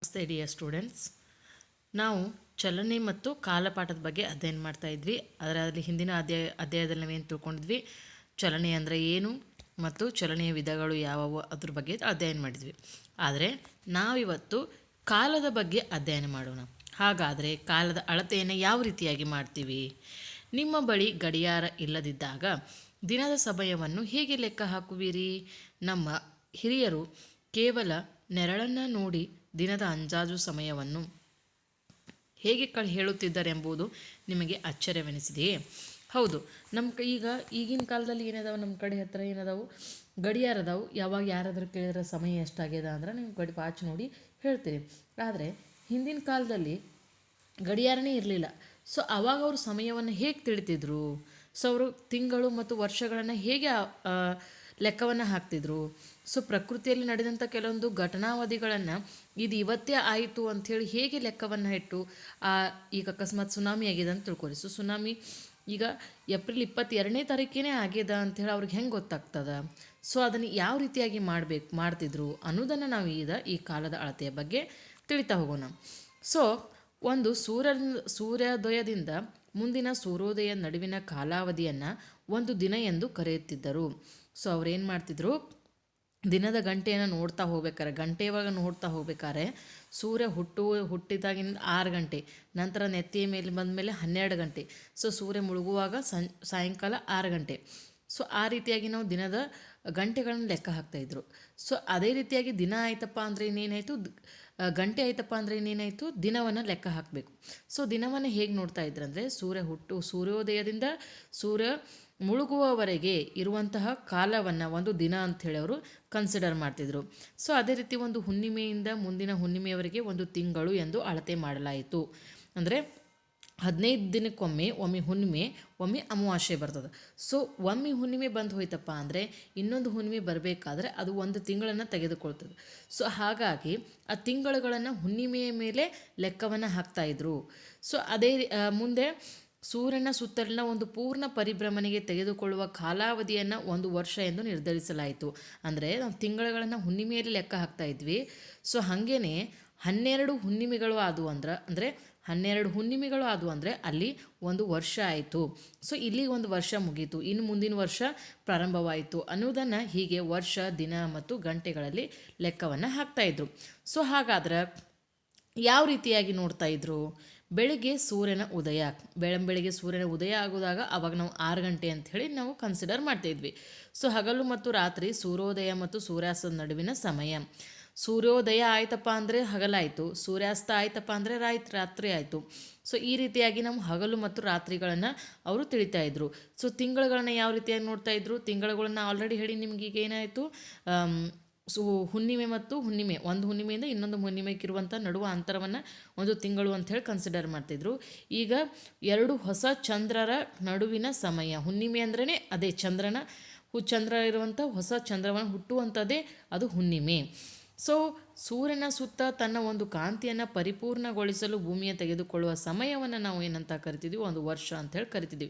ನಮಸ್ತೆ dear students. ನಾವು ಚಲನೆ ಮತ್ತು ಕಾಲಪಾಠದ ಬಗ್ಗೆ ಅಧ್ಯಯನ ಮಾಡ್ತಾ ಇದ್ವಿ. ಅದರಲ್ಲಿ ಹಿಂದಿನ ಅಧ್ಯಾಯದಲ್ಲಿ ನಾವೇನು ತಿಳ್ಕೊಂಡಿದ್ವಿ, ಚಲನೆ ಅಂದರೆ ಏನು ಮತ್ತು ಚಲನೆಯ ವಿಧಗಳು ಯಾವುವು ಅದ್ರ ಬಗ್ಗೆ ಅಧ್ಯಯನ ಮಾಡಿದ್ವಿ. ಆದರೆ ನಾವಿವತ್ತು ಕಾಲದ ಬಗ್ಗೆ ಅಧ್ಯಯನ ಮಾಡೋಣ. ಹಾಗಾದರೆ ಕಾಲದ ಅಳತೆಯನ್ನು ಯಾವ ರೀತಿಯಾಗಿ ಮಾಡ್ತೀವಿ? ನಿಮ್ಮ ಬಳಿ ಗಡಿಯಾರ ಇಲ್ಲದಿದ್ದಾಗ ದಿನದ ಸಮಯವನ್ನು ಹೇಗೆ ಲೆಕ್ಕ ಹಾಕುವಿರಿ? ನಮ್ಮ ಹಿರಿಯರು ಕೇವಲ ನೆರಳನ್ನು ನೋಡಿ ದಿನದ ಅಂದಾಜು ಸಮಯವನ್ನು ಹೇಗೆ ಹೇಳುತ್ತಿದ್ದಾರೆಂಬುದು ನಿಮಗೆ ಆಶ್ಚರ್ಯವೆನಿಸಿದೆಯೇ? ಹೌದು, ಈಗಿನ ಕಾಲದಲ್ಲಿ ಏನದಾವು, ನಮ್ಮ ಕಡೆ ಹತ್ತಿರ ಏನದಾವು, ಗಡಿಯಾರ ಅದಾವು. ಯಾವಾಗ ಯಾರಾದರೂ ಕೇಳಿದ್ರೆ ಸಮಯ ಎಷ್ಟಾಗ್ಯದ ಅಂದ್ರೆ ನೀವು ವಾಚ್ ನೋಡಿ ಹೇಳ್ತೀರಿ. ಆದರೆ ಹಿಂದಿನ ಕಾಲದಲ್ಲಿ ಗಡಿಯಾರನೇ ಇರಲಿಲ್ಲ. ಸೊ ಆವಾಗ ಅವರು ಸಮಯವನ್ನು ಹೇಗೆ ತಿಳಿತಿದ್ರು? ಸೊ ಅವರು ತಿಂಗಳು ಮತ್ತು ವರ್ಷಗಳನ್ನು ಹೇಗೆ ಲೆಕ್ಕವನ್ನು ಹಾಕ್ತಿದ್ರು? ಸೊ ಪ್ರಕೃತಿಯಲ್ಲಿ ನಡೆದಂಥ ಕೆಲವೊಂದು ಘಟನಾವಧಿಗಳನ್ನು ಇದು ಇವತ್ತೇ ಆಯಿತು ಅಂಥೇಳಿ ಹೇಗೆ ಲೆಕ್ಕವನ್ನು ಇಟ್ಟು ಈಗ ಅಕಸ್ಮಾತ್ ಸುನಾಮಿ ಆಗಿದೆ ಅಂತ ತಿಳ್ಕೊರಿ. ಸೊ ಸುನಾಮಿ ಈಗ ಏಪ್ರಿಲ್ 22ನೇ ತಾರೀಕೇ ಆಗ್ಯದ ಅಂಥೇಳಿ ಅವ್ರಿಗೆ ಹೆಂಗೆ ಗೊತ್ತಾಗ್ತದ? ಸೊ ಅದನ್ನು ಯಾವ ರೀತಿಯಾಗಿ ಮಾಡ್ತಿದ್ರು ಅನ್ನೋದನ್ನು ನಾವು ಈ ಕಾಲದ ಅಳತೆಯ ಬಗ್ಗೆ ತಿಳಿತಾ ಹೋಗೋಣ. ಸೊ ಒಂದು ಸೂರ್ಯೋದಯದಿಂದ ಮುಂದಿನ ಸೂರ್ಯೋದಯ ನಡುವಿನ ಕಾಲಾವಧಿಯನ್ನು ಒಂದು ದಿನ ಎಂದು ಕರೆಯುತ್ತಿದ್ದರು. ಸೊ ಅವ್ರೇನು ಮಾಡ್ತಿದ್ರು, ದಿನದ ಗಂಟೆಯನ್ನು ನೋಡ್ತಾ ಹೋಗ್ಬೇಕಾದ್ರೆ ಸೂರ್ಯ ಹುಟ್ಟಿದಾಗಿನ 6 ಗಂಟೆ, ನಂತರ ನೆತ್ತಿಯ ಮೇಲೆ ಬಂದಮೇಲೆ 12 ಗಂಟೆ, ಸೊ ಸೂರ್ಯ ಮುಳುಗುವಾಗ ಸಾಯಂಕಾಲ 6 ಗಂಟೆ. ಸೊ ಆ ರೀತಿಯಾಗಿ ನಾವು ದಿನದ ಗಂಟೆಗಳನ್ನು ಲೆಕ್ಕ ಹಾಕ್ತಾಯಿದ್ರು. ಸೊ ಅದೇ ರೀತಿಯಾಗಿ ದಿನ ಆಯ್ತಪ್ಪ ಅಂದರೆ ಇನ್ನೇನಾಯಿತು, ಗಂಟೆ ಆಯ್ತಪ್ಪ ಅಂದರೆ ಇನ್ನೇನಾಯಿತು, ದಿನವನ್ನು ಲೆಕ್ಕ ಹಾಕಬೇಕು. ಸೊ ದಿನವನ್ನು ಹೇಗೆ ನೋಡ್ತಾ ಇದ್ರಂದರೆ ಸೂರ್ಯೋದಯದಿಂದ ಸೂರ್ಯ ಮುಳುಗುವವರೆಗೆ ಇರುವಂತಹ ಕಾಲವನ್ನು ಒಂದು ದಿನ ಅಂಥೇಳಿ ಅವರು ಕನ್ಸಿಡರ್ ಮಾಡ್ತಿದ್ರು. ಸೊ ಅದೇ ರೀತಿ ಒಂದು ಹುಣ್ಣಿಮೆಯಿಂದ ಮುಂದಿನ ಹುಣ್ಣಿಮೆಯವರೆಗೆ ಒಂದು ತಿಂಗಳು ಎಂದು ಅಳತೆ ಮಾಡಲಾಯಿತು. ಅಂದರೆ 15 ದಿನಕ್ಕೊಮ್ಮೆ ಒಮ್ಮೆ ಹುಣ್ಣಿಮೆ, ಒಮ್ಮೆ ಅಮಾವಾಸ್ಯೆ ಬರ್ತದೆ. ಸೊ ಒಮ್ಮೆ ಹುಣ್ಣಿಮೆ ಬಂದು ಹೋಯ್ತಪ್ಪ ಅಂದರೆ ಇನ್ನೊಂದು ಹುಣ್ಣಿಮೆ ಬರಬೇಕಾದ್ರೆ ಅದು ಒಂದು ತಿಂಗಳನ್ನು ತೆಗೆದುಕೊಳ್ತದೆ. ಸೊ ಹಾಗಾಗಿ ಆ ತಿಂಗಳುಗಳನ್ನು ಹುಣ್ಣಿಮೆಯ ಮೇಲೆ ಲೆಕ್ಕವನ್ನು ಹಾಕ್ತಾಯಿದ್ರು. ಸೊ ಅದೇ ಮುಂದೆ ಸೂರ್ಯನ ಸುತ್ತಲಿನ ಒಂದು ಪೂರ್ಣ ಪರಿಭ್ರಮಣೆಗೆ ತೆಗೆದುಕೊಳ್ಳುವ ಕಾಲಾವಧಿಯನ್ನು 1 ವರ್ಷ ಎಂದು ನಿರ್ಧರಿಸಲಾಯಿತು. ಅಂದರೆ ನಾವು ತಿಂಗಳುಗಳನ್ನು ಹುಣ್ಣಿಮೆಯಲ್ಲಿ ಲೆಕ್ಕ ಹಾಕ್ತಾ ಇದ್ವಿ. ಸೊ ಹಾಗೇ 12 ಹುಣ್ಣಿಮೆಗಳು ಆದವು ಅಂದರೆ 12 ಹುಣ್ಣಿಮೆಗಳು ಆದವು ಅಂದರೆ ಅಲ್ಲಿ 1 ವರ್ಷ ಆಯಿತು. ಸೊ ಇಲ್ಲಿ 1 ವರ್ಷ ಮುಗೀತು, ಇನ್ನು ಮುಂದಿನ ವರ್ಷ ಪ್ರಾರಂಭವಾಯಿತು ಅನ್ನೋದನ್ನು ಹೀಗೆ ವರ್ಷ, ದಿನ ಮತ್ತು ಗಂಟೆಗಳಲ್ಲಿ ಲೆಕ್ಕವನ್ನು ಹಾಕ್ತಾಯಿದ್ರು. ಸೊ ಹಾಗಾದ್ರೆ ಯಾವ ರೀತಿಯಾಗಿ ನೋಡ್ತಾ ಇದ್ರು? ಬೆಳಿಗ್ಗೆ ಸೂರ್ಯನ ಉದಯ, ಬೆಳಗ್ಗೆ ಸೂರ್ಯನ ಉದಯ ಆಗೋದಾಗ ಅವಾಗ ನಾವು 6 ಗಂಟೆ ಅಂಥೇಳಿ ನಾವು ಕನ್ಸಿಡರ್ ಮಾಡ್ತಾಯಿದ್ವಿ. ಸೊ ಹಗಲು ಮತ್ತು ರಾತ್ರಿ ಸೂರ್ಯೋದಯ ಮತ್ತು ಸೂರ್ಯಾಸ್ತದ ನಡುವಿನ ಸಮಯ. ಸೂರ್ಯೋದಯ ಆಯ್ತಪ್ಪ ಅಂದರೆ ಹಗಲಾಯಿತು, ಸೂರ್ಯಾಸ್ತ ಆಯ್ತಪ್ಪ ಅಂದರೆ ರಾತ್ರಿ ಆಯಿತು. ಸೊ ಈ ರೀತಿಯಾಗಿ ನಾವು ಹಗಲು ಮತ್ತು ರಾತ್ರಿಗಳನ್ನು ಅವರು ತಿಳಿತಾಯಿದ್ರು. ಸೊ ತಿಂಗಳುಗಳನ್ನು ಯಾವ ರೀತಿಯಾಗಿ ನೋಡ್ತಾಯಿದ್ರು? ತಿಂಗಳುಗಳನ್ನು ಆಲ್ರೆಡಿ ಹೇಳಿ ನಿಮ್ಗೆ ಈಗ ಏನಾಯಿತು, ಹುಣ್ಣಿಮೆ ಮತ್ತು ಹುಣ್ಣಿಮೆ, ಒಂದು ಹುಣ್ಣಿಮೆಯಿಂದ ಇನ್ನೊಂದು ಹುಣ್ಣಿಮೆಗಿರುವಂಥ ನಡುವ ಅಂತರವನ್ನು ಒಂದು ತಿಂಗಳು ಅಂಥೇಳಿ ಕನ್ಸಿಡರ್ ಮಾಡ್ತಿದ್ರು. ಈಗ 2 ಹೊಸ ಚಂದ್ರರ ನಡುವಿನ ಸಮಯ. ಹುಣ್ಣಿಮೆ ಅಂದ್ರೇ ಅದೇ ಚಂದ್ರ ಇರುವಂಥ ಹೊಸ ಚಂದ್ರವನ್ನು ಹುಟ್ಟುವಂಥದ್ದೇ ಅದು ಹುಣ್ಣಿಮೆ. ಸೊ ಸೂರ್ಯನ ಸುತ್ತ ತನ್ನ ಒಂದು ಕಾಂತಿಯನ್ನು ಪರಿಪೂರ್ಣಗೊಳಿಸಲು ಭೂಮಿಯ ತೆಗೆದುಕೊಳ್ಳುವ ಸಮಯವನ್ನು ನಾವು ಏನಂತ ಕರಿತಿದ್ವಿ, 1 ವರ್ಷ ಅಂಥೇಳಿ ಕರಿತಿದ್ವಿ.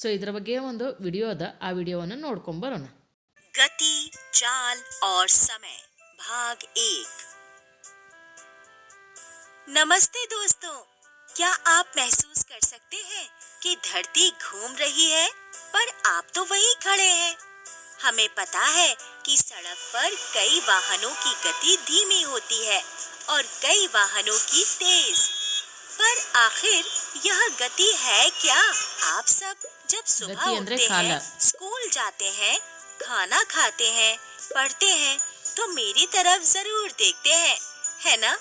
ಸೊ ಇದರ ಬಗ್ಗೆ ಒಂದು ವಿಡಿಯೋ ಅದ, ಆ ವಿಡಿಯೋವನ್ನು ನೋಡ್ಕೊಂಬರೋಣ. गति, चाल और समय भाग 1। नमस्ते दोस्तों, क्या आप महसूस कर सकते हैं कि धरती घूम रही है पर आप तो वहीं खड़े हैं। हमें पता है कि सड़क पर कई वाहनों की गति धीमी होती है और कई वाहनों की तेज, पर आखिर यह गति है क्या? आप सब जब सुबह उठते हैं, स्कूल जाते हैं, खाना खाते हैं, पढ़ते हैं, तो मेरी तरफ जरूर देखते हैं, है ना?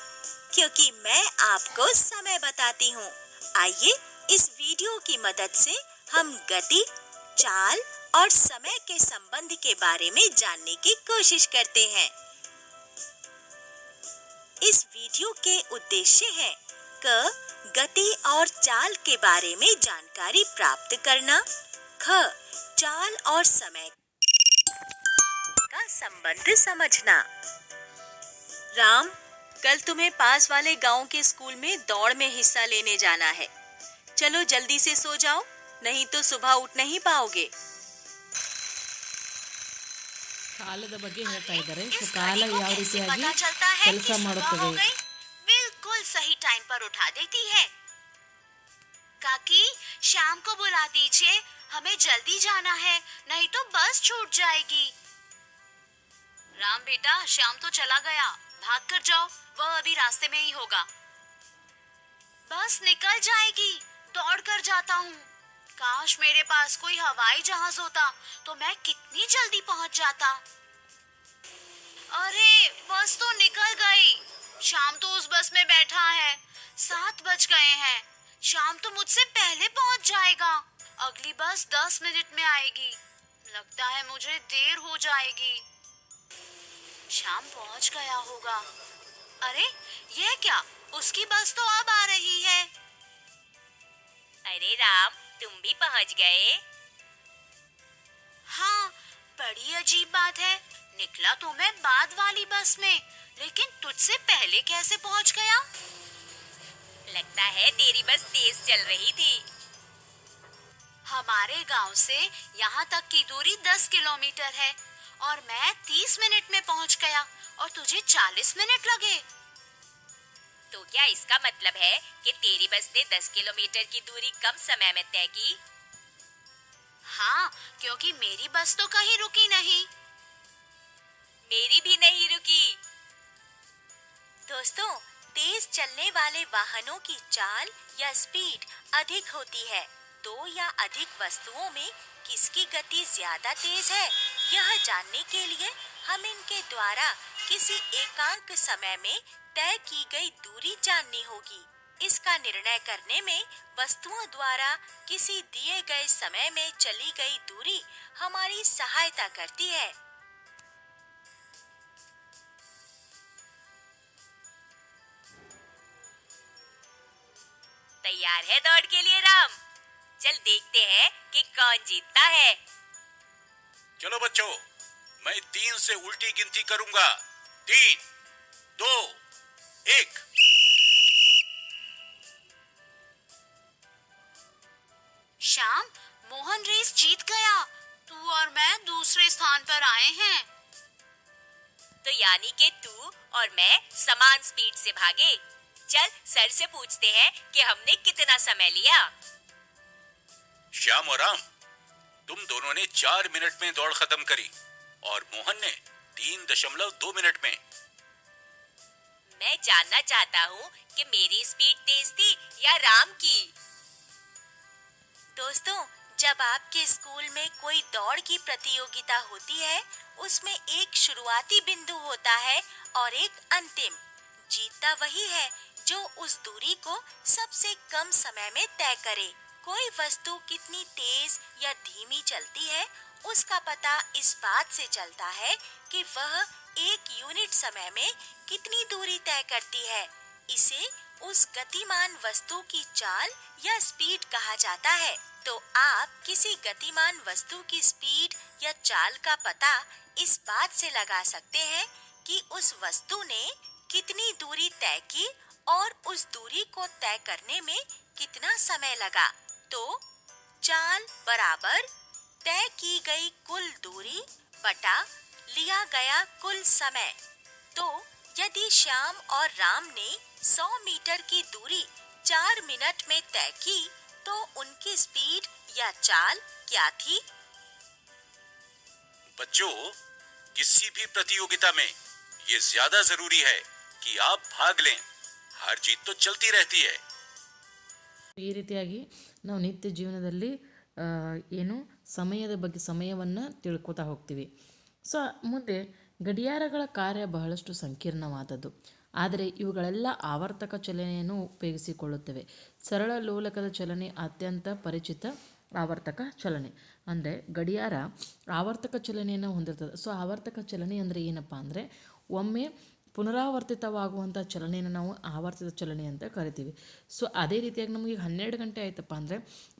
क्योंकि मैं आपको समय बताती हूँ। आइए इस वीडियो की मदद से हम गति, चाल और समय के संबंध के बारे में जानने की कोशिश करते हैं। इस वीडियो के उद्देश्य हैं क गति और चाल के बारे में जानकारी प्राप्त करना, ख चाल और समय का संबंध समझना। राम, कल तुम्हें पास वाले गांव के स्कूल में दौड़ में हिस्सा लेने जाना है। चलो जल्दी से सो जाओ, नहीं तो सुबह उठ नहीं पाओगे। ಕಾಲದ ಬಗ್ಗೆ ಹೇಳ್ತಾ ಇದ್ದಾರೆ. ಸೊ ಕಾಲ ಯಾವ ರೀತಿಯಾಗಿ ಕೆಲಸ ಮಾಡುತ್ತದೆ? उठा देती है। काकी, शाम को बुला दीजिए, हमें जल्दी जाना है, नहीं तो बस छूट जाएगी। राम बेटा, श्याम तो चला गया, भाग कर जाओ, वह अभी रास्ते में ही होगा। बस निकल जाएगी, दौड़ कर जाता हूँ। काश मेरे पास कोई हवाई जहाज होता तो मैं कितनी जल्दी पहुँच जाता। अरे, बस तो निकल गई। श्याम तो उस बस में बैठा है। 7 बज गए हैं। श्याम तो मुझसे पहले पहुँच जाएगा। अगली बस 10 मिनट में आएगी। लगता है मुझे देर हो जाएगी। श्याम पहुंच गया होगा। अरे, यह क्या? उसकी बस तो अब आ रही है। अरे राम, तुम भी पहुंच गए? हाँ, बड़ी अजीब बात है। निकला तो मैं बाद वाली बस में, लेकिन तुझसे पहले कैसे पहुंच गया? लगता है तेरी बस तेज चल रही थी। हमारे गांव से यहाँ तक की दूरी 10 किलोमीटर है और मैं 30 मिनट में पहुँच गया और तुझे 40 मिनट लगे। तो क्या इसका मतलब है कि तेरी बस ने 10 किलोमीटर की दूरी कम समय में तय की? हाँ, क्योंकि मेरी बस तो कहीं रुकी नहीं। मेरी भी नहीं रुकी। दोस्तों, तेज चलने वाले वाहनों की चाल या स्पीड अधिक होती है। 2 या अधिक वस्तुओं में किसकी गति ज्यादा तेज है, यह जानने के लिए हम इनके द्वारा किसी एकांक समय में तय की गई दूरी जाननी होगी। इसका निर्णय करने में वस्तुओं द्वारा किसी दिए गए समय में चली गई दूरी हमारी सहायता करती है। तैयार है दौड़ के लिए राम? चल देखते हैं कि कौन जीतता है। चलो बच्चों, मैं 3 से उल्टी गिनती करूंगा। 3, 2, 1। श्याम, मोहन रेस जीत गया। तू और मैं दूसरे स्थान पर आए हैं। तो यानी कि तू और मैं समान स्पीड से भागे। चल सर से पूछते हैं कि हमने कितना समय लिया। श्याम और राम, तुम दोनों ने 4 मिनट में दौड़ खत्म करी और मोहन ने 3.2 मिनट में। मैं जानना चाहता हूँ कि मेरी स्पीड तेज थी या राम की। दोस्तों, जब आपके स्कूल में कोई दौड़ की प्रतियोगिता होती है, उसमें एक शुरुआती बिंदु होता है और एक अंतिम। जीतता वही है जो उस दूरी को सबसे कम समय में तय करे। कोई वस्तु कितनी तेज या धीमी चलती है, उसका पता इस बात से चलता है कि वह 1 यूनिट समय में कितनी दूरी तय करती है। इसे उस गतिमान वस्तु की चाल या स्पीड कहा जाता है। तो आप किसी गतिमान वस्तु की स्पीड या चाल का पता इस बात से लगा सकते हैं कि उस वस्तु ने कितनी दूरी तय की और उस दूरी को तय करने में कितना समय लगा। तो चाल बराबर तय की गई कुल दूरी बटा लिया गया कुल समय। तो यदि श्याम और राम ने 100 मीटर की दूरी 4 मिनट में तय की, तो उनकी स्पीड या चाल क्या थी? बच्चों, किसी भी प्रतियोगिता में ये ज्यादा जरूरी है कि आप भाग लें। हार जीत तो चलती रहती है। ಈ ರೀತಿಯಾಗಿ ನಾವು ನಿತ್ಯ ಜೀವನದಲ್ಲಿ ಏನು ಸಮಯದ ಬಗ್ಗೆ ಸಮಯವನ್ನು ತಿಳ್ಕೊತಾ ಹೋಗ್ತೀವಿ. ಸೊ ಮುಂದೆ ಗಡಿಯಾರಗಳ ಕಾರ್ಯ ಬಹಳಷ್ಟು ಸಂಕೀರ್ಣವಾದದ್ದು, ಆದರೆ ಇವುಗಳೆಲ್ಲ ಆವರ್ತಕ ಚಲನೆಯನ್ನು ಉಪಯೋಗಿಸಿಕೊಳ್ಳುತ್ತವೆ. ಸರಳ ಲೋಲಕದ ಚಲನೆ ಅತ್ಯಂತ ಪರಿಚಿತ ಆವರ್ತಕ ಚಲನೆ. ಅಂದರೆ ಗಡಿಯಾರ ಆವರ್ತಕ ಚಲನೆಯನ್ನು ಹೊಂದಿರ್ತದೆ. ಸೊ ಆವರ್ತಕ ಚಲನೆ ಅಂದರೆ ಏನಪ್ಪ ಅಂದರೆ, ಒಮ್ಮೆ ಪುನರಾವರ್ತಿತವಾಗುವಂಥ ಚಲನೆಯನ್ನು ನಾವು ಆವರ್ತಿತ ಚಲನೆ ಅಂತ ಕರಿತೀವಿ. ಸೊ ಅದೇ ರೀತಿಯಾಗಿ ನಮಗೆ 12 ಗಂಟೆ ಆಯ್ತಪ್ಪ ಅಂದರೆ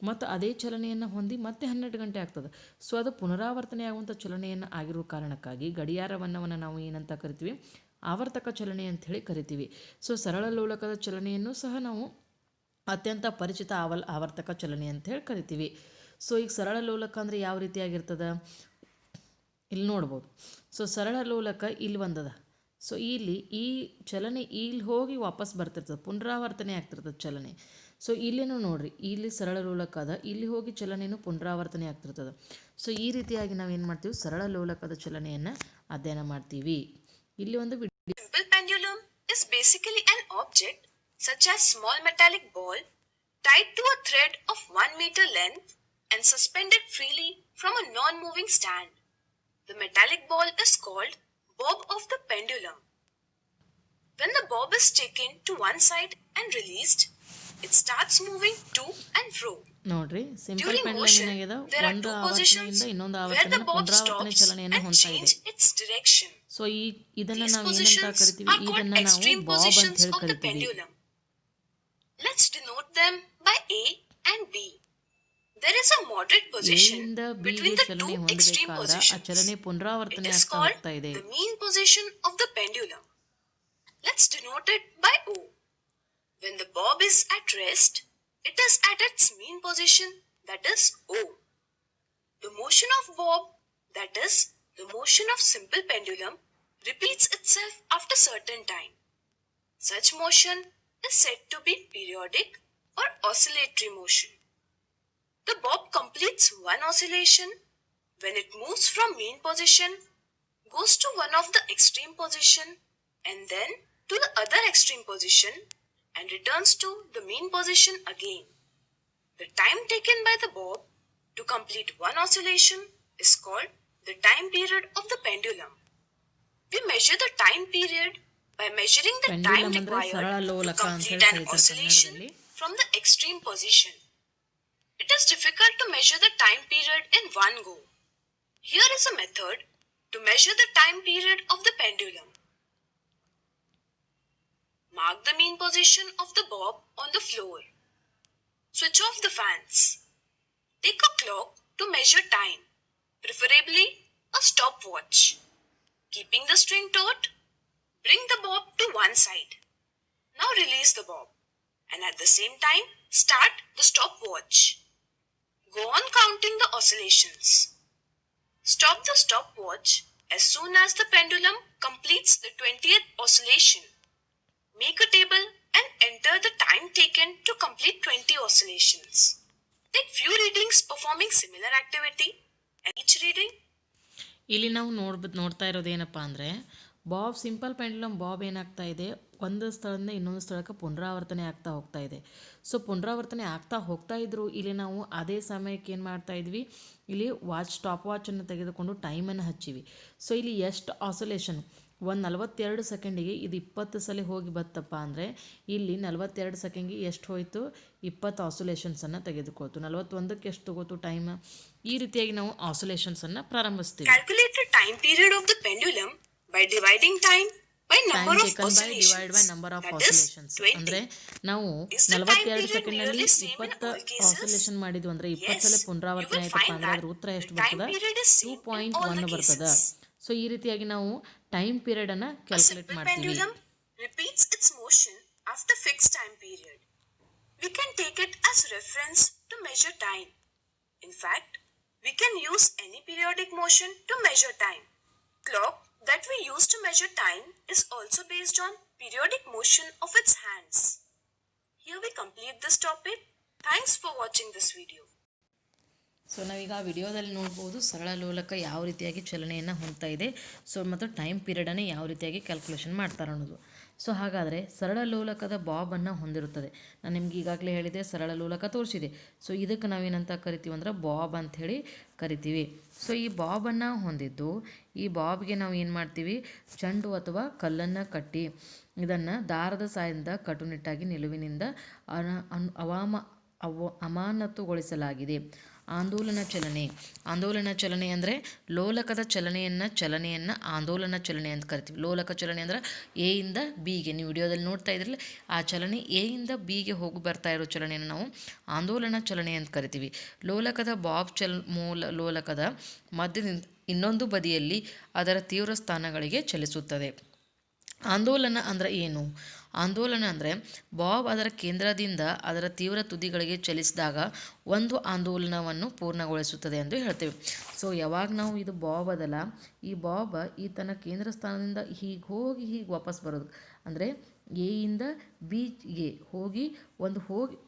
ಮತ್ತು ಅದೇ ಚಲನೆಯನ್ನು ಹೊಂದಿ ಮತ್ತೆ 12 ಗಂಟೆ ಆಗ್ತದೆ. ಸೊ ಅದು ಪುನರಾವರ್ತನೆ ಆಗುವಂಥ ಚಲನೆಯನ್ನು ಆಗಿರುವ ಕಾರಣಕ್ಕಾಗಿ ಗಡಿಯಾರವನ್ನು ನಾವು ಏನಂತ ಕರಿತೀವಿ, ಆವರ್ತಕ ಚಲನೆ ಅಂಥೇಳಿ ಕರಿತೀವಿ. ಸೊ ಸರಳ ಲೋಲಕದ ಚಲನೆಯನ್ನು ಸಹ ನಾವು ಅತ್ಯಂತ ಪರಿಚಿತ ಆವರ್ತಕ ಚಲನೆ ಅಂಥೇಳಿ ಕರಿತೀವಿ. ಸೊ ಈಗ ಸರಳ ಲೋಲಕ ಅಂದರೆ ಯಾವ ರೀತಿಯಾಗಿರ್ತದೆ ಇಲ್ಲಿ ನೋಡ್ಬೋದು. ಸೊ ಸರಳ ಲೋಲಕ ಇಲ್ಲಿ ಒಂದದ. ಸೊ ಇಲ್ಲಿ ಈ ಚಲನೆ ಇಲ್ಲಿ ಹೋಗಿ ವಾಪಸ್ ಬರ್ತಿರ್ತದೆ, ಪುನರಾವರ್ತನೆ ಆಗ್ತಿರ್ತದೆ ಚಲನೆ. ಸೊ ಇಲ್ಲೇನು ನೋಡ್ರಿ, ಇಲ್ಲಿ ಸರಳ ಲೋಲಕದ, ಇಲ್ಲಿ ಹೋಗಿ ಚಲನೆಯೂ ಪುನರಾವರ್ತನೆ ಆಗ್ತಿರ್ತದೆ. ಸೊ ಈ ರೀತಿಯಾಗಿ ನಾವು ಏನು ಮಾಡ್ತೀವಿ, ಸರಳ ಲೋಲಕದ ಚಲನೆಯನ್ನು ಅಧ್ಯಯನ ಮಾಡ್ತೀವಿ. ಇಲ್ಲಿ ಒಂದು Simple pendulum is basically an object such as small metallic ball tied to a thread of 1 meter length and suspended freely from a non-moving stand. The metallic ball is called bob of the pendulum. When the bob is taken to one side and released, it starts moving to and fro. ನೋಡ್ರಿ, simple During ಪೆಂಡ್ಲಮ್ motion, ಏನಾಗಿದೆ, there are ಒಂದು two ಆವರ್ತನೆಯಿಂದ positions ಇನ್ನೊಂದು where the ಆವರ್ತನೆಯನ್ನು bob ಪುನರಾವರ್ತನೆ stops ಚಲನೆಯನ್ನು and ಹೊಂದ್ತಾ ಇದೆ. change its direction. So ಇದನ್ನು These ನಾವು ಏನಂತ positions ಕರಿತೀವಿ, are called ಇದನ್ನು ನಾವು extreme ಬಾಬ್ ಅಂತ positions ಹೇಳಿ of the ಕರಿತೀವಿ. pendulum. Let's denote them by A and B. There is a moderate position ಎಯಿಂದ between ಬಿಗೆ the ಚಲನೆ two extreme ಹೊಂದಬೇಕಾದ್ರೆ ಆ positions. ಚಲನೆ It ಪುನರಾವರ್ತನೆ is ಆಗ್ತಾ called ಹೋಗ್ತಾ ಇದೆ. the mean position of the pendulum. Let's denote it by O. When the bob is at rest, it is at its mean position, that is O. The motion of bob, that is the motion of simple pendulum, repeats itself after certain time. Such motion is said to be periodic or oscillatory motion. The bob completes one oscillation when it moves from mean position, goes to one of the extreme position, and then to the other extreme position and returns to the mean position again. The time taken by the bob to complete one oscillation is called the time period of the pendulum. We measure the time period by measuring the time pendulum ಅಂದ್ರೆ required ಸರಳ to ಲೋಲಕ ಅಂತ complete ಹೇಳಿ an ಕರೀತಾರೆ oscillation ಕನ್ನಡದಲ್ಲಿ. from the extreme position. It is difficult to measure the time period in one go. Here is a method to measure the time period of the pendulum. Mark the mean position of the bob on the floor. Switch off the fans. Take a clock to measure time, preferably a stopwatch. Keeping the string taut, bring the bob to one side. Now release the bob and at the same time start the stopwatch. Go on counting the oscillations. Stop the stopwatch as soon as the pendulum completes the 20th oscillation. Make a table and enter the time taken to complete 20 oscillations. Take few readings performing similar activity and each reading. ಇಲ್ಲಿ ನಾವು ನೋಡ್ತಾ ಇರೋದೇನಪ್ಪ ಅಂದರೆ, Bob simple pendulum Bob ಏನಾಗ್ತಾ ಇದೆ, ಒಂದು ಸ್ಥಳದಿಂದ ಇನ್ನೊಂದು ಸ್ಥಳಕ್ಕೆ ಪುನರಾವರ್ತನೆ ಆಗ್ತಾ ಹೋಗ್ತಾ ಇದೆ. ಸೊ ಪುನರಾವರ್ತನೆ ಆಗ್ತಾ ಹೋಗ್ತಾ ಇದ್ದರೂ ಇಲ್ಲಿ ನಾವು ಅದೇ ಸಮಯಕ್ಕೆ ಏನು ಮಾಡ್ತಾ ಇದ್ವಿ, ಇಲ್ಲಿ ಸ್ಟಾಪ್ ವಾಚನ್ನು ತೆಗೆದುಕೊಂಡು ಟೈಮನ್ನು ಹಚ್ಚಿವಿ. ಸೊ ಇಲ್ಲಿ ಎಷ್ಟು ಆಸೋಲೇಷನ್, ಒಂದು 42 ಸೆಕೆಂಡಿಗೆ ಇದು 20 ಸಲ ಹೋಗಿ ಬತ್ತಪ್ಪ ಅಂದರೆ ಇಲ್ಲಿ 42 ಸೆಕೆಂಡಿಗೆ ಎಷ್ಟು ಹೋಯಿತು, 20 ಆಸೋಲೇಷನ್ಸನ್ನು ತೆಗೆದುಕೊಳ್ತು. 41ಕ್ಕೆ ಎಷ್ಟು ತಗೋತು ಟೈಮ್. ಈ ರೀತಿಯಾಗಿ ನಾವು ಆಸೋಲೇಷನ್ಸನ್ನು ಪ್ರಾರಂಭಿಸ್ತೀವಿ. Calculate the time period of the pendulum by dividing time by number of oscillations. Divide by number of That is ಆಸೋಲೇಷನ್ಸ್. 20. ಅಂದರೆ ನಾವು Is the time 42 period ಸೆಕೆಂಡ್ನಲ್ಲಿ nearly same in 20 all cases? ಆಸೋಲೇಷನ್ ಮಾಡಿದ್ವು ಅಂದರೆ 20 Yes, ಸಲ you ಪುನರಾವರ್ತನೆ will ಆಯ್ತಪ್ಪ find ಅಂದರೆ that ಅದ್ರ ಉತ್ತರ ಎಷ್ಟು the time ಬರ್ತದೆ, period is same in all 2.1 the ಬರ್ತದೆ. cases. ಸೊ ಈ ರೀತಿಯಾಗಿ ನಾವು ಟೈಮ್ ಪೀರಿಯಡನ್ನು A ಕ್ಯಾಲ್ಕುಲೇಟ್ simple ಮಾಡ್ತೀವಿ. pendulum repeats its motion after fixed time period. We can take it as reference to measure time. In fact, we can use any periodic motion to measure time. Clock that we use to measure time is also based on periodic motion of its hands. Here we complete this topic. Thanks for watching this video. So ನಾವೀಗ ವಿಡಿಯೋದಲ್ಲಿ ನೋಡ್ಬೋದು ಸರಳ ಲೋಲಕ ಯಾವ ರೀತಿಯಾಗಿ ಚಲನೆಯನ್ನು ಹೊಂದ್ತಾ ಇದೆ, so ಮತ್ತು time ಪೀರಿಯಡನ್ನು ಯಾವ ರೀತಿಯಾಗಿ ಕ್ಯಾಲ್ಕುಲೇಷನ್ ಮಾಡ್ತಾರೆ ಅನ್ನೋದು. ಸೊ ಹಾಗಾದರೆ ಸರಳ ಲೋಲಕದ ಬಾಬನ್ನು ಹೊಂದಿರುತ್ತದೆ. ನಾನು ನಿಮ್ಗೆ ಈಗಾಗಲೇ ಹೇಳಿದೆ, ಸರಳ ಲೋಲಕ ತೋರಿಸಿದೆ. ಸೊ ಇದಕ್ಕೆ ನಾವೇನಂತ ಕರಿತೀವಿ ಅಂದ್ರೆ ಬಾಬ್ ಅಂಥೇಳಿ ಕರಿತೀವಿ. ಸೊ ಈ ಬಾಬನ್ನು ಹೊಂದಿದ್ದು, ಈ ಬಾಬ್ಗೆ ನಾವು ಏನು ಮಾಡ್ತೀವಿ, ಚೆಂಡು ಅಥವಾ ಕಲ್ಲನ್ನು ಕಟ್ಟಿ ಇದನ್ನು ದಾರದ ಸಹಾಯದಿಂದ ಕಟ್ಟುನಿಟ್ಟಾಗಿ ನಿಲುವಿನಿಂದ ಅಮಾನತುಗೊಳಿಸಲಾಗಿದೆ. ಆಂದೋಲನ ಚಲನೆ ಅಂದರೆ ಲೋಲಕದ ಚಲನೆಯನ್ನು ಆಂದೋಲನ ಚಲನೆ ಅಂತ ಕರಿತೀವಿ. ಲೋಲಕ ಚಲನೆ ಅಂದರೆ ಎ ಇಂದ ಬಿಗೆ, ನೀವು ವಿಡಿಯೋದಲ್ಲಿ ನೋಡ್ತಾ ಇದ್ರಲ್ಲ ಆ ಚಲನೆ ಎ ಇಂದ ಬಿಗೆ ಹೋಗಿ ಬರ್ತಾ ಇರೋ ಚಲನೆಯನ್ನು ನಾವು ಆಂದೋಲನ ಚಲನೆ ಅಂತ ಕರಿತೀವಿ. ಲೋಲಕದ ಬಾಬ್ ಲೋಲಕದ ಮಧ್ಯದಿಂದ ಇನ್ನೊಂದು ಬದಿಯಲ್ಲಿ ಅದರ ತೀವ್ರ ಸ್ಥಾನಗಳಿಗೆ ಚಲಿಸುತ್ತದೆ. ಆಂದೋಲನ ಅಂದರೆ ಏನು? ಆಂದೋಲನ ಅಂದರೆ ಬಾಬ್ ಅದರ ಕೇಂದ್ರದಿಂದ ಅದರ ತೀವ್ರ ತುದಿಗಳಿಗೆ ಚಲಿಸಿದಾಗ ಒಂದು ಆಂದೋಲನವನ್ನು ಪೂರ್ಣಗೊಳಿಸುತ್ತದೆ ಎಂದು ಹೇಳ್ತೇವೆ. ಸೊ ಯಾವಾಗ ನಾವು ಇದು ಬಾಬ್ ಅದಲ್ಲ, ಈ ಬಾಬ್ ಈ ತನ್ನ ಕೇಂದ್ರ ಸ್ಥಾನದಿಂದ ಹೀಗೆ ಹೋಗಿ ಹೀಗೆ ವಾಪಸ್ ಬರೋದು, ಅಂದರೆ ಎಯಿಂದ ಬಿಗೆ ಹೋಗಿ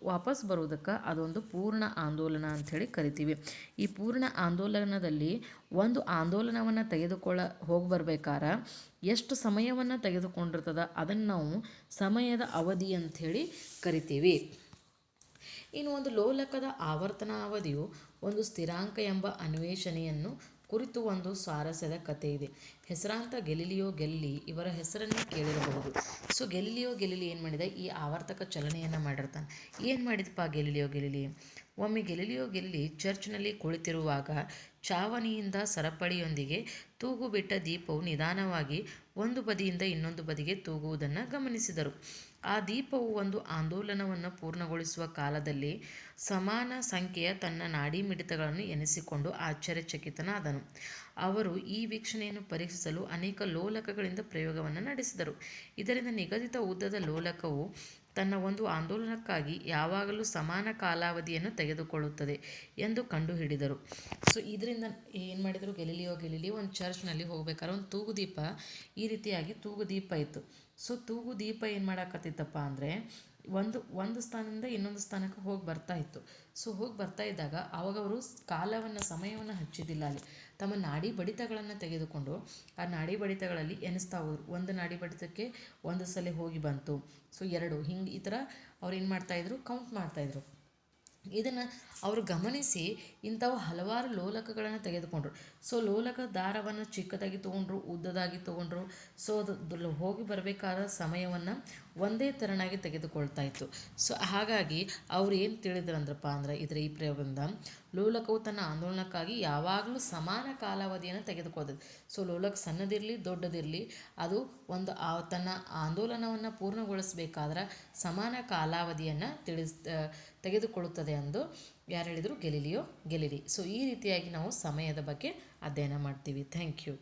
ವಾಪಸ್ ಬರೋದಕ್ಕೆ ಅದೊಂದು ಪೂರ್ಣ ಆಂದೋಲನ ಅಂಥೇಳಿ ಕರಿತೀವಿ. ಈ ಪೂರ್ಣ ಆಂದೋಲನದಲ್ಲಿ ಒಂದು ಆಂದೋಲನವನ್ನು ಹೋಗಿ ಬರ್ಬೇಕಾದ್ರೆ ಎಷ್ಟು ಸಮಯವನ್ನು ತೆಗೆದುಕೊಂಡಿರ್ತದ ಅದನ್ನು ನಾವು ಸಮಯದ ಅವಧಿ ಅಂಥೇಳಿ ಕರಿತೀವಿ. ಇನ್ನು ಒಂದು ಲೋಲಕದ ಆವರ್ತನ ಅವಧಿಯು ಒಂದು ಸ್ಥಿರಾಂಕ ಎಂಬ ಅನ್ವೇಷಣೆಯನ್ನು ಕುರಿತು ಒಂದು ಸ್ವಾರಸ್ಯದ ಕಥೆ ಇದೆ. ಹೆಸರಾಂತ ಗೆಲಿಲಿಯೋ ಗೆಲಿಲಿ ಇವರ ಹೆಸರನ್ನು ಕೇಳಿರಬಹುದು. ಸೊ ಗೆಲಿಲಿಯೋ ಗೆಲಿಲಿ ಏನು ಮಾಡಿದ, ಈ ಆವರ್ತಕ ಚಲನೆಯನ್ನು ಮಾಡಿರ್ತಾನೆ. ಏನು ಮಾಡಿದಪ್ಪ ಗೆಲಿಲಿಯೋ ಗೆಲಿಲಿ? ಒಮ್ಮೆ ಗೆಲಿಲಿಯೋ ಗೆಲಿಲಿ ಚರ್ಚ್ನಲ್ಲಿ ಕುಳಿತಿರುವಾಗ ಚಾವಣಿಯಿಂದ ಸರಪಳಿಯೊಂದಿಗೆ ತೂಗು ಬಿಟ್ಟ ದೀಪವು ನಿಧಾನವಾಗಿ ಒಂದು ಬದಿಯಿಂದ ಇನ್ನೊಂದು ಬದಿಗೆ ತೂಗುವುದನ್ನು ಗಮನಿಸಿದರು. ಆ ದೀಪವು ಒಂದು ಆಂದೋಲನವನ್ನು ಪೂರ್ಣಗೊಳಿಸುವ ಕಾಲದಲ್ಲಿ ಸಮಾನ ಸಂಖ್ಯೆಯ ತನ್ನ ನಾಡಿ ಮಿಡಿತಗಳನ್ನು ಎನಿಸಿಕೊಂಡು ಆಶ್ಚರ್ಯಚಕಿತನಾದನು. ಅವರು ಈ ವೀಕ್ಷಣೆಯನ್ನು ಪರೀಕ್ಷಿಸಲು ಅನೇಕ ಲೋಲಕಗಳಿಂದ ಪ್ರಯೋಗವನ್ನು ನಡೆಸಿದರು. ಇದರಿಂದ ನಿಗದಿತ ಉದ್ದದ ಲೋಲಕವು ತನ್ನ ಒಂದು ಆಂದೋಲನಕ್ಕಾಗಿ ಯಾವಾಗಲೂ ಸಮಾನ ಕಾಲಾವಧಿಯನ್ನು ತೆಗೆದುಕೊಳ್ಳುತ್ತದೆ ಎಂದು ಕಂಡುಹಿಡಿದರು. ಸೊ ಇದರಿಂದ ಏನು ಮಾಡಿದರು, ಗೆಲಿಲಿಯೋ ಗೆಲಿಲಿ ಒಂದು ಚರ್ಚ್ನಲ್ಲಿ ಹೋಗ್ಬೇಕಾದ್ರೆ ಒಂದು ತೂಗುದೀಪ, ಈ ರೀತಿಯಾಗಿ ತೂಗುದೀಪ ಇತ್ತು. ಸೊ ತೂಗುದೀಪ ಏನು ಮಾಡಾಕತ್ತಿತ್ತಪ್ಪ ಅಂದರೆ ಒಂದು ಸ್ಥಾನದಿಂದ ಇನ್ನೊಂದು ಸ್ಥಾನಕ್ಕೆ ಹೋಗಿ ಬರ್ತಾ ಇತ್ತು. ಸೊ ಹೋಗಿ ಬರ್ತಾ ಇದ್ದಾಗ ಅವಾಗ ಅವರು ಸಮಯವನ್ನು ಹಚ್ಚಿದ್ದಿಲ್ಲ. ಅಲ್ಲಿ ತಮ್ಮ ನಾಡಿ ಬಡಿತಗಳನ್ನು ತೆಗೆದುಕೊಂಡು ಆ ನಾಡಿ ಬಡಿತಗಳಲ್ಲಿ ಎನಿಸ್ತಾ ಹೋದ್ರು. ಒಂದು ನಾಡಿ ಬಡಿತಕ್ಕೆ ಒಂದು ಸಲ ಹೋಗಿ ಬಂತು, ಸೊ 2 ಹಿಂಗೆ ಈ ಥರ ಅವ್ರು ಏನು ಮಾಡ್ತಾಯಿದ್ರು, ಕೌಂಟ್ ಮಾಡ್ತಾಯಿದ್ರು. ಇದನ್ನು ಅವರು ಗಮನಿಸಿ ಇಂಥವು ಹಲವಾರು ಲೋಲಕಗಳನ್ನು ತೆಗೆದುಕೊಂಡ್ರು. ಸೊ ಲೋಲಕ ದಾರವನ್ನು ಚಿಕ್ಕದಾಗಿ ತೊಗೊಂಡ್ರು, ಉದ್ದದಾಗಿ ತೊಗೊಂಡ್ರು. ಸೊ ಅದು ಹೋಗಿ ಬರಬೇಕಾದ ಸಮಯವನ್ನು ಒಂದೇ ತೆರನಾಗಿ ತೆಗೆದುಕೊಳ್ತಾ ಇತ್ತು. ಸೊ ಹಾಗಾಗಿ ಅವ್ರು ಏನು ತಿಳಿದ್ರಂದ್ರಪ್ಪ ಅಂದರೆ ಈ ಪ್ರಯೋಗದಿಂದ ಲೋಲಕವು ತನ್ನ ಆಂದೋಲನಕ್ಕಾಗಿ ಯಾವಾಗಲೂ ಸಮಾನ ಕಾಲಾವಧಿಯನ್ನು ತೆಗೆದುಕೊಳ್ಳೋದು. ಸೊ ಲೋಲಕ ಸಣ್ಣದಿರಲಿ ದೊಡ್ಡದಿರಲಿ ಅದು ತನ್ನ ಆಂದೋಲನವನ್ನು ಪೂರ್ಣಗೊಳಿಸಬೇಕಾದ್ರೆ ಸಮಾನ ಕಾಲಾವಧಿಯನ್ನು ತೆಗೆದುಕೊಳ್ಳುತ್ತದೆ ಎಂದು ಯಾರು ಹೇಳಿದರು, ಗೆಲಿಲಿಯೋ ಗೆಲಿಲಿ. ಸೊ ಈ ರೀತಿಯಾಗಿ ನಾವು ಸಮಯದ ಬಗ್ಗೆ ಅಧ್ಯಯನ ಮಾಡ್ತೀವಿ. Thank you.